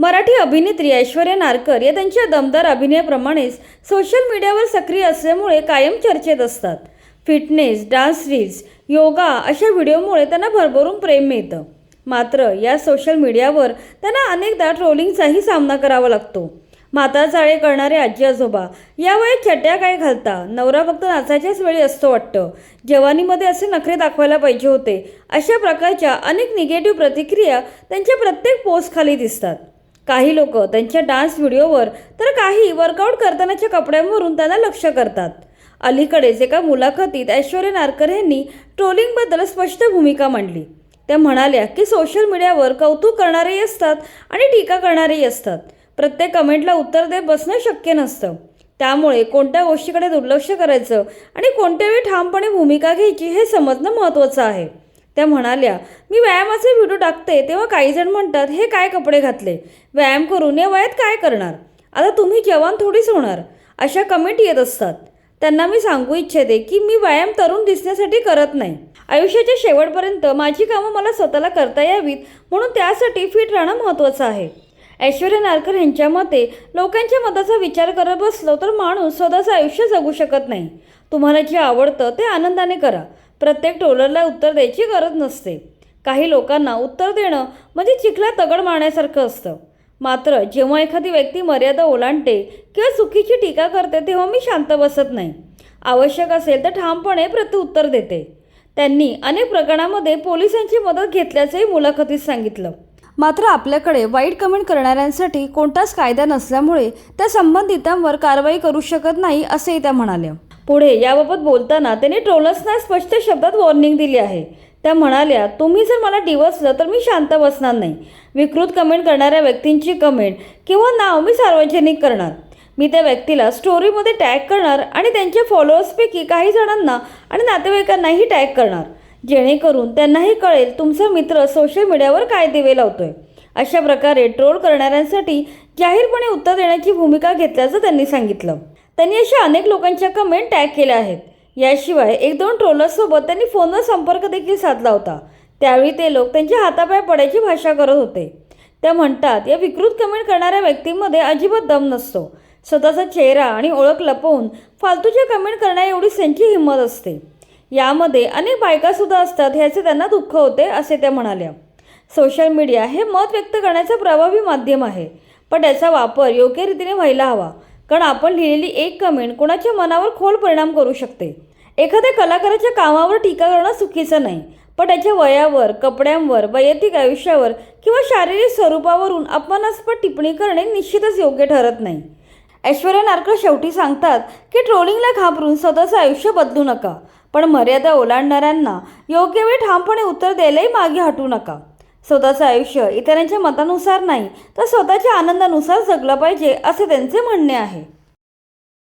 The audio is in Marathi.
मराठी अभिनेत्री ऐश्वर्या नारकर या त्यांच्या दमदार अभिनयाप्रमाणेच सोशल मीडियावर सक्रिय असल्यामुळे कायम चर्चेत असतात. फिटनेस, डान्स रील्स, योगा अशा व्हिडिओमुळे त्यांना भरभरून प्रेम मिळतं. मात्र या सोशल मीडियावर त्यांना अनेकदा ट्रोलिंगचाही सामना करावा लागतो. म्हातारचाळे करणारे आजी आजोबा, या वयात चट्या काय घालता, नवरा फक्त नाचायच्याच वेळी असतो वाटतं, जवानीमध्ये असे नखरे दाखवायला पाहिजे होते, अशा प्रकारच्या अनेक निगेटिव्ह प्रतिक्रिया त्यांच्या प्रत्येक पोस्टखाली दिसतात. काही लोक त्यांच्या डान्स व्हिडिओवर तर काही वर्कआउट करतानाच्या कपड्यांवरून त्यांना लक्ष करतात. अलीकडेच एका मुलाखतीत ऐश्वर्या नारकर यांनी ट्रोलिंगबद्दल स्पष्ट भूमिका मांडली. त्या म्हणाल्या की सोशल मीडियावर कौतुक करणारेही असतात आणि टीका करणारेही असतात. प्रत्येक कमेंटला उत्तर देत बसणं शक्य नसतं. त्यामुळे कोणत्या गोष्टीकडे दुर्लक्ष करायचं आणि कोणत्या वेळी ठामपणे भूमिका घ्यायची हे समजणं महत्त्वाचं आहे. त्या म्हणाल्या, मी व्यायामाचे व्हिडिओ टाकते तेव्हा काही जण म्हणतात, हे काय कपडे घातले, व्यायाम करून या वयात काय करणार, आता तुम्ही जवान थोडीच होणार, अशा कमेंट येत असतात. त्यांना मी सांगू इच्छिते की मी व्यायाम तरुण दिसण्यासाठी करत नाही. आयुष्याच्या शेवटपर्यंत माझी कामं मला स्वतःला करता यावीत, म्हणून त्यासाठी फिट राहणं महत्त्वाचं आहे. ऐश्वर्या नारकर यांच्या मते लोकांच्या मताचा विचार करत बसलो तर माणूस स्वतःचं आयुष्य जगू शकत नाही. तुम्हाला जे आवडतं ते आनंदाने करा. प्रत्येक ट्रोलरला उत्तर द्यायची गरज नसते. काही लोकांना उत्तर देणं म्हणजे चिखलात दगड मारण्यासारखं असतं. मात्र जेव्हा एखादी व्यक्ती मर्यादा ओलांडते किंवा चुकीची टीका करते तेव्हा मी शांत बसत नाही. आवश्यक असेल तर ठामपणे प्रत्युत्तर देते. त्यांनी अनेक प्रकरणांमध्ये पोलिसांची मदत घेतल्याचंही मुलाखतीत सांगितलं. मात्र आपल्याकडे वाईट कमेंट करणाऱ्यांसाठी कोणताच कायदा नसल्यामुळे त्या संबंधितांवर कारवाई करू शकत नाही, असेही त्या म्हणाल्या. पुढे याबाबत बोलताना त्यांनी ट्रोलर्सना स्पष्ट शब्दात वॉर्निंग दिली आहे. त्या म्हणाल्या, तुम्ही जर मला डिवचलं तर मी शांत बसणार नाही. विकृत कमेंट करणाऱ्या व्यक्तींची कमेंट किंवा नाव मी सार्वजनिक करणार. मी त्या व्यक्तीला स्टोरीमध्ये टॅग करणार आणि त्यांच्या फॉलोअर्सपैकी काही जणांना आणि नातेवाईकांनाही टॅग करणार, जेणेकरून त्यांनाही कळेल तुमचा मित्र सोशल मीडियावर काय दिवे लावतोय. अशा प्रकारे ट्रोल करणाऱ्यांसाठी जाहीरपणे उत्तर देण्याची भूमिका घेतल्याचं त्यांनी सांगितलं. त्यांनी अशा अनेक लोकांच्या कमेंट टॅग केल्या आहेत. याशिवाय 1-2 ट्रोलर्ससोबत त्यांनी फोनवर संपर्क देखील साधला होता. त्यावेळी ते लोक त्यांच्या हातापाय पडायची भाषा करत होते. त्या म्हणतात, या विकृत कमेंट करणाऱ्या व्यक्तींमध्ये अजिबात दम नसतो. स्वतःचा चेहरा आणि ओळख लपवून फालतूच्या कमेंट करण्या एवढीच त्यांची हिंमत असते. यामध्ये अनेक बायकासुद्धा असतात, ह्याचे त्यांना दुःख होते, असे त्या म्हणाल्या. सोशल मीडिया हे मत व्यक्त करण्याचं प्रभावी माध्यम आहे, पण त्याचा वापर योग्य रीतीने व्हायला हवा. कारण आपण लिहिलेली एक कमेंट कोणाच्या मनावर खोल परिणाम करू शकते. एखाद्या कलाकाराच्या कामावर टीका करणं चुकीचं नाही, पण त्याच्या वयावर, कपड्यांवर, वैयक्तिक आयुष्यावर किंवा शारीरिक स्वरूपावरून अपमानास्पद टिप्पणी करणे निश्चितच योग्य ठरत नाही. ऐश्वर्या नारकर शेवटी सांगतात की ट्रोलिंगला घाबरून स्वतःचं आयुष्य बदलू नका, पण मर्यादा ओलांडणाऱ्यांना योग्य वेळ ठामपणे उत्तर द्यायलाही मागे हटू नका. स्वतःचं आयुष्य इतरांच्या मतानुसार नाही तर स्वतःच्या आनंदानुसार जगलं पाहिजे, असे त्यांचे म्हणणे आहे.